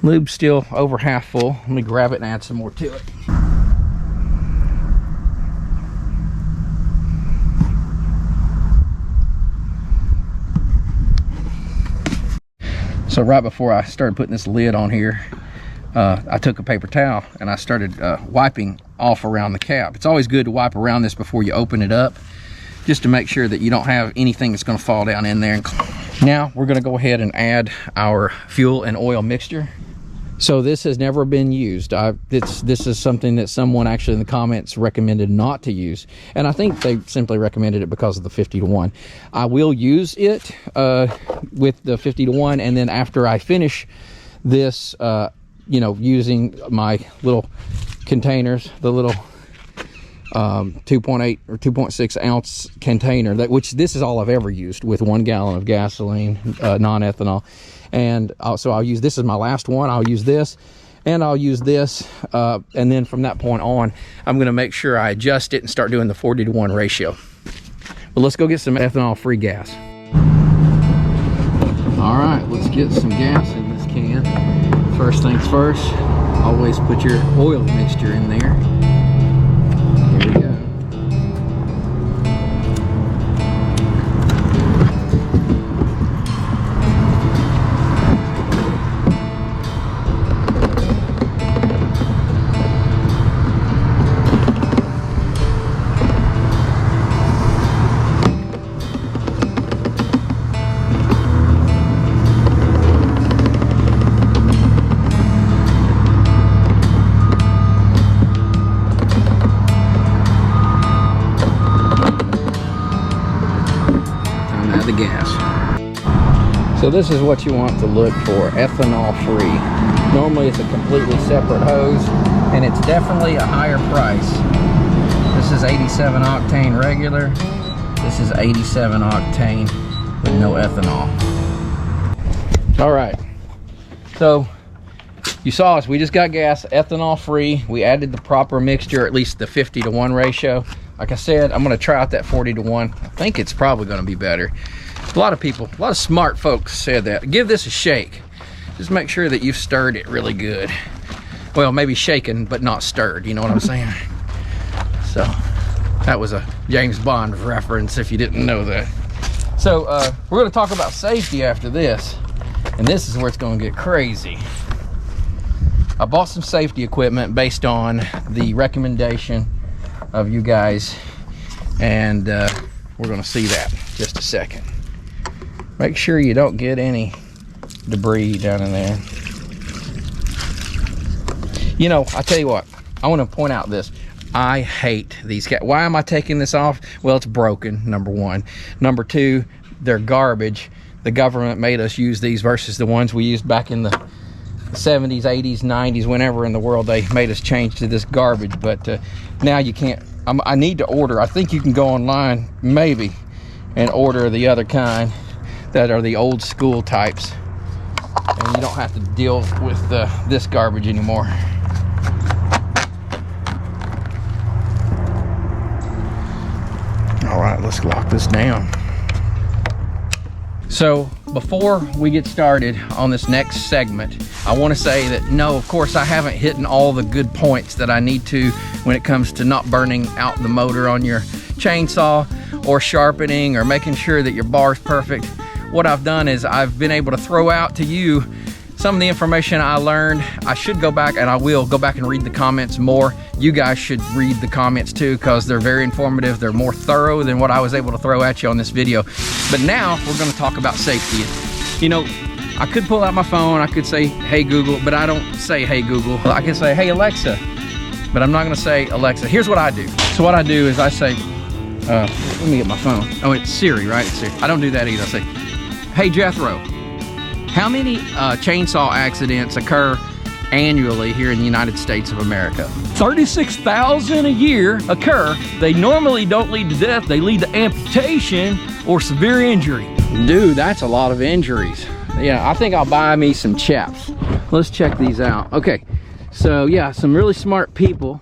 Lube's still over half full. Let me grab it and add some more to it. So right before I started putting this lid on here, I took a paper towel and I started wiping off around the cap. It's always good to wipe around this before you open it up, just to make sure that you don't have anything that's going to fall down in there. Now we're going to go ahead and add our fuel and oil mixture. So this has never been used. This is something that someone actually in the comments recommended not to use, and I think they simply recommended it because of the 50-to-1. I will use it with the 50-to-1, and then after I finish this, you know, using my little containers, the little 2.8 or 2.6 ounce container, which this is all I've ever used with 1 gallon of gasoline, non-ethanol. And so I'll use this as my last one. I'll use this and I'll use this, and then from that point on I'm going to make sure I adjust it and start doing the 40-to-1 ratio. But let's go get some ethanol free gas. All right, let's get some gas in this can. First things first, always put your oil mixture in there. Here we go. The gas. So this is what you want to look for, ethanol free. Normally it's a completely separate hose, and it's definitely a higher price. This is 87 octane regular. This is 87 octane with no ethanol. All right, so you saw us, we just got gas, ethanol free. We added the proper mixture, at least the 50-to-1 ratio. like I said, I'm gonna try out that 40-to-1. I think it's probably gonna be better. A lot of people, a lot of smart folks said that. Give this a shake. Just make sure that you've stirred it really good. Well, maybe shaken, but not stirred, you know what I'm saying? So, that was a James Bond reference if you didn't know that. So, we're gonna talk about safety after this. And this is where it's gonna get crazy. I bought some safety equipment based on the recommendation of you guys. And we're gonna see that in just a second. Make sure you don't get any debris down in there. You know, I tell you what, I want to point out this. I hate these cats. Why am I taking this off? Well, it's broken, number one. Number two, they're garbage. The government made us use these versus the ones we used back in the 70s, 80s, 90s, whenever in the world they made us change to this garbage. But now you can't. I need to order. I think you can go online, maybe, and order the other kind that are the old school types. And you don't have to deal with this garbage anymore. All right, let's lock this down. So before we get started on this next segment, I want to say that no, of course I haven't hit all the good points that I need to when it comes to not burning out the motor on your chainsaw, or sharpening, or making sure that your bar is perfect. What I've done is I've been able to throw out to you some of the information I learned. I should go back, and I will go back and read the comments more. You guys should read the comments too, because they're very informative. They're more thorough than what I was able to throw at you on this video. But now we're going to talk about safety. You know, I could pull out my phone, I could say, hey Google, but I don't say, hey Google. I can say, hey Alexa, but I'm not going to say, Alexa. Here's what I do. So what I do is I say, let me get my phone. Oh, it's Siri, right? It's Siri. I don't do that either. I say, hey Jethro, how many chainsaw accidents occur annually here in the United States of America? 36,000 a year occur. They normally don't lead to death. They lead to amputation or severe injury. Dude, that's a lot of injuries. Yeah, I think I'll buy me some chaps. Let's check these out. Okay, so yeah, some really smart people.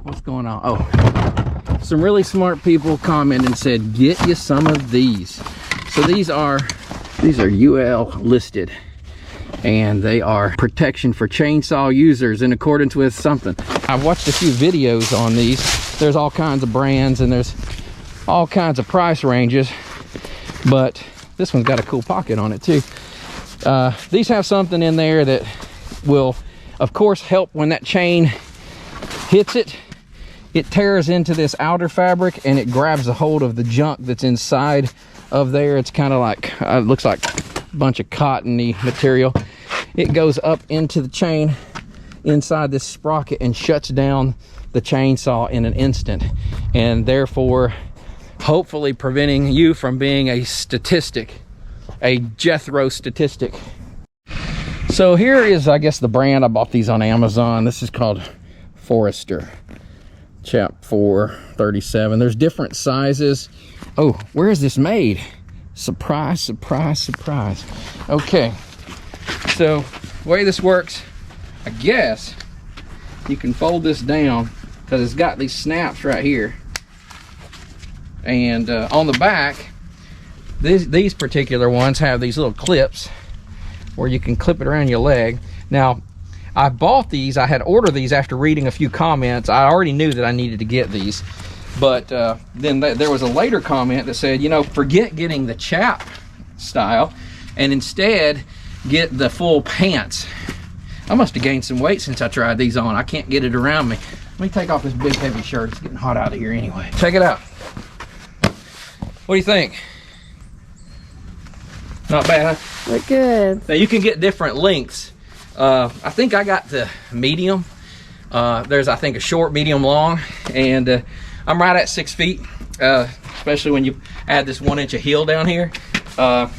What's going on? Oh, some really smart people commented and said, get you some of these. So these are UL listed, and they are protection for chainsaw users in accordance with something. I've watched a few videos on these. There's all kinds of brands and there's all kinds of price ranges, but this one's got a cool pocket on it too. These have something in there that will, of course, help when that chain hits it. It tears into this outer fabric and it grabs a hold of the junk that's inside of there. It's kind of like, looks like a bunch of cottony material. It goes up into the chain inside this sprocket and shuts down the chainsaw in an instant, and therefore hopefully preventing you from being a statistic, a Jethro statistic. So here is, I guess, the brand. I bought these on Amazon. This is called Forester Chap 437. There's different sizes. Oh, where is this made? Surprise, surprise, surprise. Okay, so the way this works, I guess you can fold this down because it's got these snaps right here. And on the back, these particular ones have these little clips where you can clip it around your leg. Now, I bought these, I had ordered these after reading a few comments. I already knew that I needed to get these. But then there was a later comment that said, you know, forget getting the chap style and instead get the full pants. I must have gained some weight since I tried these on. I can't get it around me. Let me take off this big heavy shirt. It's getting hot out of here anyway. Check it out. What do you think? Not bad, huh?
Look good.
Now you can get different lengths. I think I got the medium. There's, I think, a short, medium, long, and I'm right at 6 feet, especially when you add this 1 inch of heel down here. And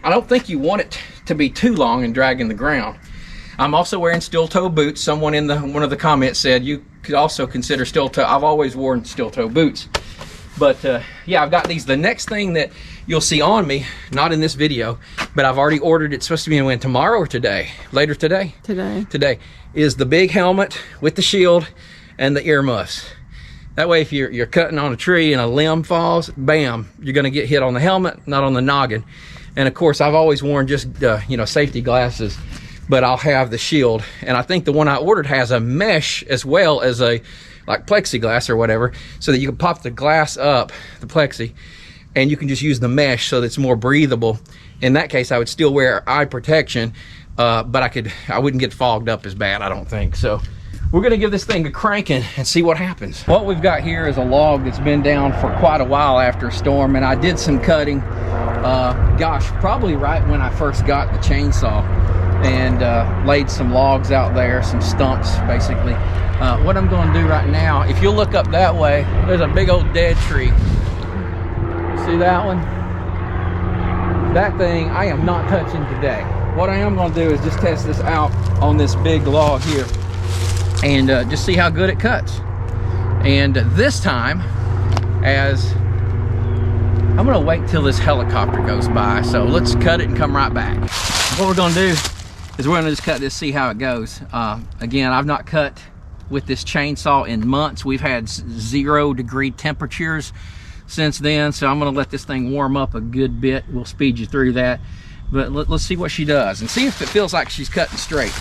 I don't think you want it to be too long and dragging the ground. I'm also wearing steel toe boots. Someone in one of the comments said you could also consider steel toe. I've always worn steel toe boots. But yeah, I've got these. The next thing that you'll see on me, not in this video, but I've already ordered. It's supposed to be in when, tomorrow or today? Later today?
Today.
Today is the big helmet with the shield and the earmuffs. That way, if you're cutting on a tree and a limb falls, bam, you're gonna get hit on the helmet, not on the noggin. And of course, I've always worn just you know, safety glasses, but I'll have the shield. And I think the one I ordered has a mesh as well as a like plexiglass or whatever, so that you can pop the glass up, the plexi, and you can just use the mesh so that it's more breathable. In that case, I would still wear eye protection, but I wouldn't get fogged up as bad, I don't think. So we're gonna give this thing a cranking and see what happens. What we've got here is a log that's been down for quite a while after a storm, and I did some cutting, gosh, probably right when I first got the chainsaw, and laid some logs out there, some stumps basically. What I'm gonna do right now, if you'll look up that way, there's a big old dead tree. See that one? That thing I am not touching today. What I am gonna do is just test this out on this big log here, and just see how good it cuts. And this time, as I'm gonna wait till this helicopter goes by, so let's cut it and come right back. What we're gonna do is we're gonna just cut this, see how it goes. Again, I've not cut with this chainsaw in months. We've had 0-degree temperatures since then, so I'm gonna let this thing warm up a good bit. We'll speed you through that, but let's see what she does and see if it feels like she's cutting straight.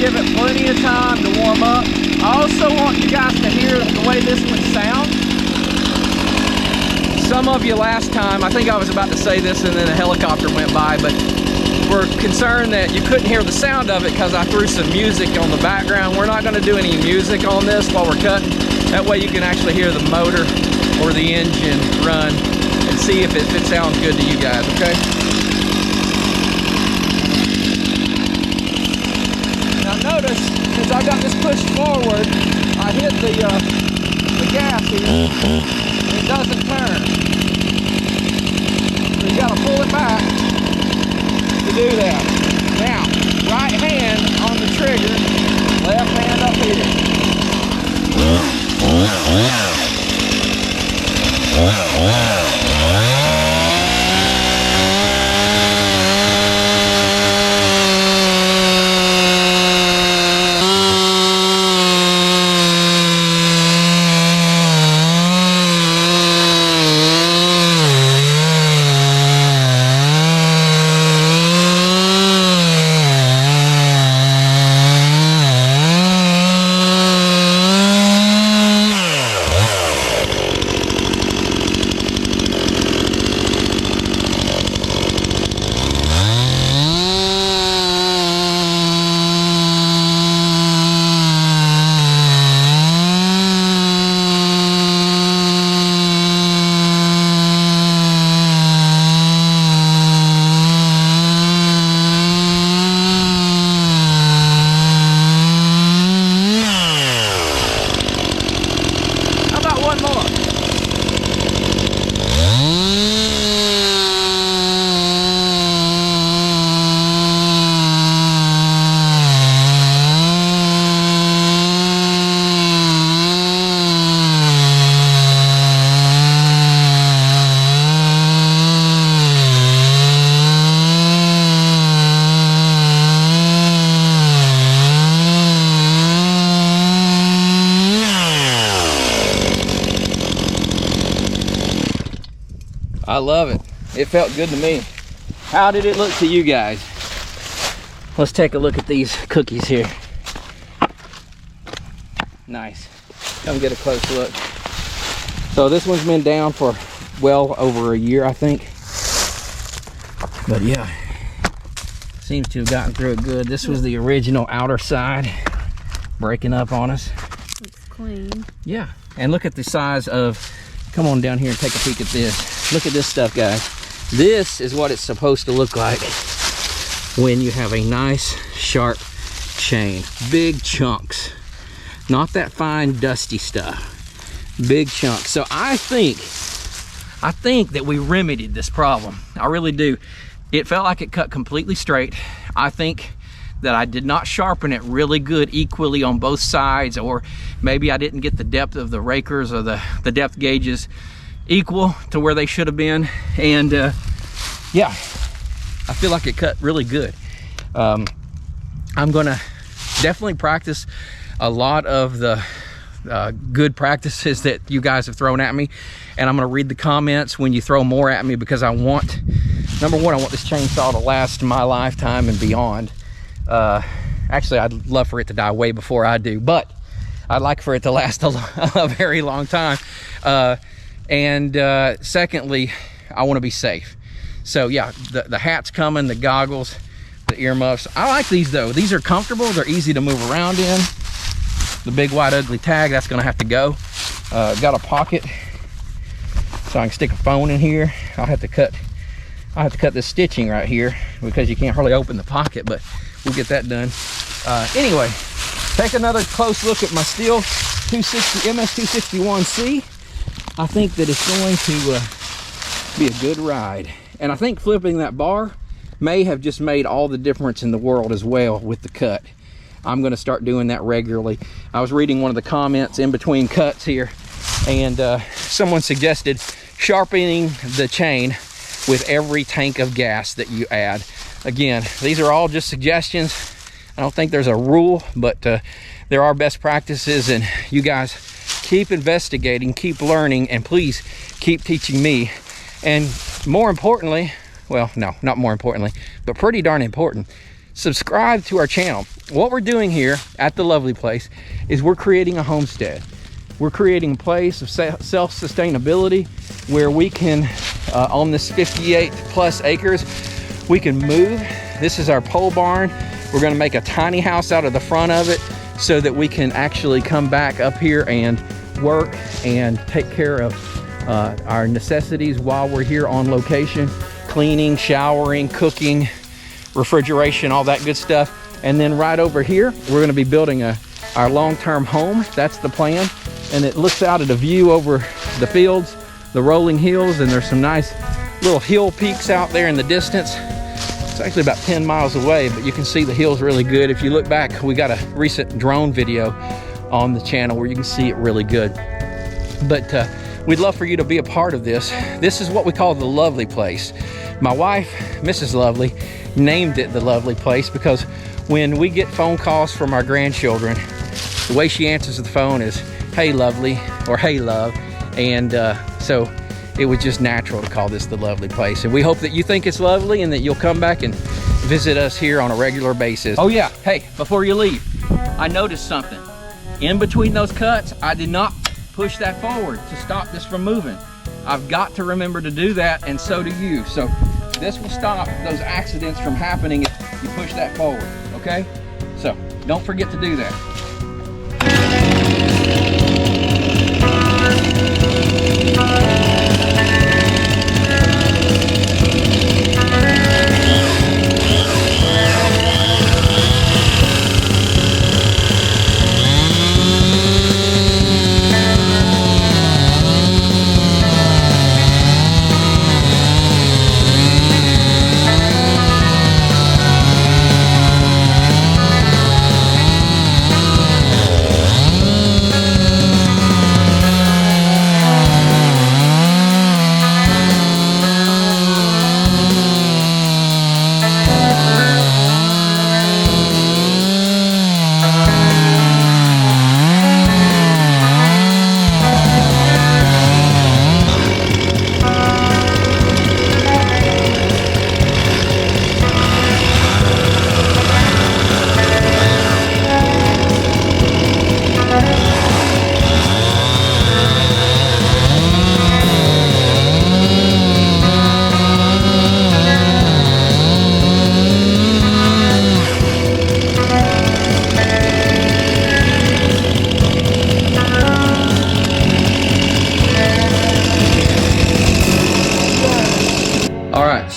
Give it plenty of time to warm up. I also want you guys to hear the way this would sound. Some of you last time, I think I was about to say this and then a helicopter went by, but were concerned that you couldn't hear the sound of it because I threw some music on the background. We're not going to do any music on this while we're cutting. That way you can actually hear the motor or the engine run and see if it sounds good to you guys, okay? Notice, since I got this pushed forward, I hit the gas here, and it doesn't turn. So you gotta pull it back to do that. Now, right hand on the trigger, left hand up here. I love it. It felt good to me. How did it look to you guys? Let's take a look at these cookies here. Nice. Come get a close look. So this one's been down for well over a year, I think. But yeah, seems to have gotten through it good. This was the original outer side breaking up on us.
Looks clean. Yeah,
and look at the size of, come on down here and take a peek at this. Look at this stuff, guys. This is what it's supposed to look like when you have a nice sharp chain. Big chunks, not that fine dusty stuff, big chunks. So I think that we remedied this problem. I really do. It felt like it cut completely straight. I think that I did not sharpen it really good equally on both sides, or maybe I didn't get the depth of the rakers or the depth gauges equal to where they should have been. And yeah, I feel like it cut really good. I'm gonna definitely practice a lot of the good practices that you guys have thrown at me, and I'm gonna read the comments when you throw more at me, because I want, number one, I want this chainsaw to last my lifetime and beyond. Actually, I'd love for it to die way before I do, but I'd like for it to last a very long time. Secondly, I want to be safe. So yeah, the hat's coming, the goggles, the earmuffs. I like these though. These are comfortable. They're easy to move around in. The big white ugly tag, that's gonna have to go. Got a pocket so I can stick a phone in here. I'll have to cut this stitching right here because you can't hardly open the pocket, but we'll get that done. Anyway, take another close look at my STIHL MS261C. I think that it's going to be a good ride. And I think flipping that bar may have just made all the difference in the world as well with the cut. I'm going to start doing that regularly. I was reading one of the comments in between cuts here, and someone suggested sharpening the chain with every tank of gas that you add. Again, these are all just suggestions. I don't think there's a rule, but there are best practices, and you guys keep investigating, keep learning, and please keep teaching me. And more importantly, well, no, not more importantly, but pretty darn important, subscribe to our channel. What we're doing here at the lovely place is we're creating a homestead. We're creating a place of self-sustainability where we can, on this 58 plus acres, we can move. This is our pole barn. We're gonna make a tiny house out of the front of it so that we can actually come back up here and work and take care of our necessities while we're here on location. Cleaning, showering, cooking, refrigeration, all that good stuff. And then right over here, we're gonna be building our long-term home. That's the plan. And it looks out at a view over the fields, the rolling hills, and there's some nice little hill peaks out there in the distance. It's actually about 10 miles away, but you can see the hills really good. If you look back, we got a recent drone video on the channel where you can see it really good. But we'd love for you to be a part of this. This is what we call the lovely place. My wife, Mrs. Lovely, named it the lovely place because when we get phone calls from our grandchildren, the way she answers the phone is, "Hey lovely," or "Hey love," and so it was just natural to call this the lovely place. And we hope that you think it's lovely and that you'll come back and visit us here on a regular basis. Oh yeah, hey, before you leave, I noticed something. In between those cuts, I did not push that forward to stop this from moving. I've got to remember to do that, and so do you. So this will stop those accidents from happening if you push that forward, okay? So don't forget to do that.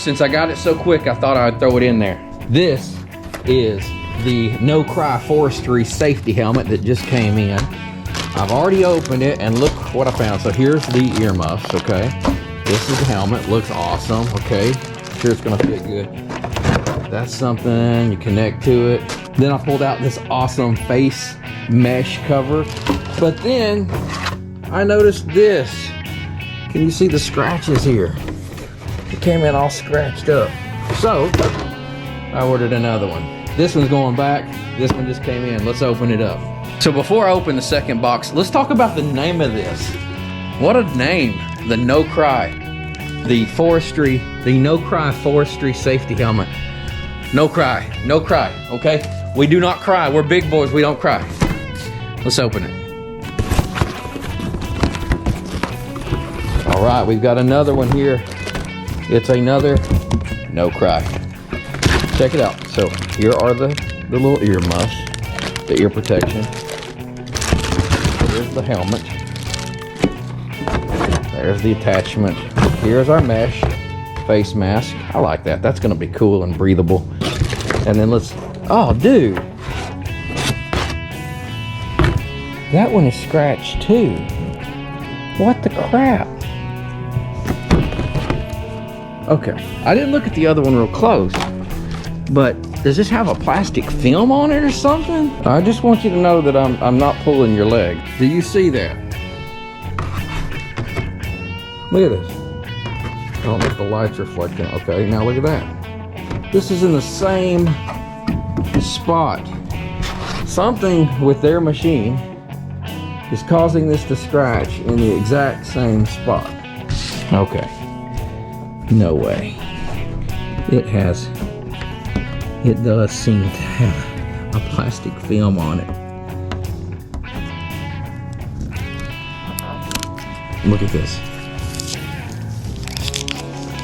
since I got it so quick, I thought I'd throw it in there. This is the No Cry Forestry safety helmet that just came in. I've already opened it and look what I found. So here's the earmuffs, okay? This is the helmet, looks awesome, okay? I'm sure it's gonna fit good. That's something, you connect to it. Then I pulled out this awesome face mesh cover. But then I noticed this. Can you see the scratches here? It came in all scratched up. So I ordered another one. This one's going back. This one just came in. Let's open it up. So before I open the second box, let's talk about the name of this. What a name. The No Cry. The No Cry Forestry safety helmet. No cry, no cry, okay? We do not cry. We're big boys, we don't cry. Let's open it. All right, we've got another one here. It's another No Cry. Check it out. So here are the little earmuffs, the ear protection. Here's the helmet. There's the attachment. Here's our mesh face mask. I like that. That's gonna be cool and breathable. And then let's, oh dude. That one is scratched too. What the crap? Okay, I didn't look at the other one real close, but does this have a plastic film on it or something? I just want you to know that I'm not pulling your leg. Do you see that? Look at this. I don't know if the light's reflecting. Okay, now look at that. This is in the same spot. Something with their machine is causing this to scratch in the exact same spot. Okay. No way. It does seem to have a plastic film on it. Look at this.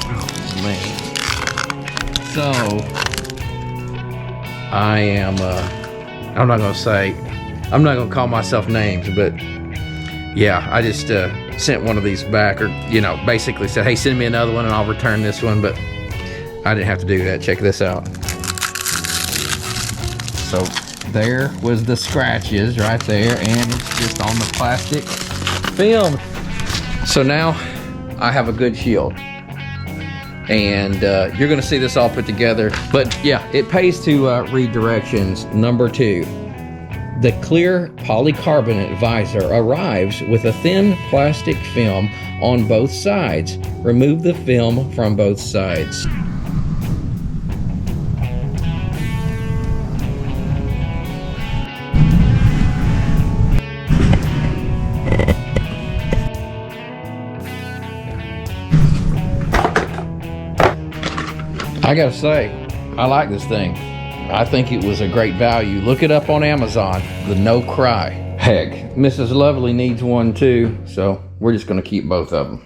Oh man. So I am I'm not gonna call myself names, but yeah, I just sent one of these back, or basically said, hey, send me another one and I'll return this one, but I didn't have to do that. Check this out. So there was the scratches right there, and it's just on the plastic film. So now I have a good shield, and you're gonna see this all put together. But yeah, it pays to read directions. Number 2, the clear polycarbonate visor arrives with a thin plastic film on both sides. Remove the film from both sides. I gotta say, I like this thing. I think it was a great value. Look it up on Amazon, the No Cry. Heck, Mrs. Lovely needs one too, so we're just gonna keep both of them.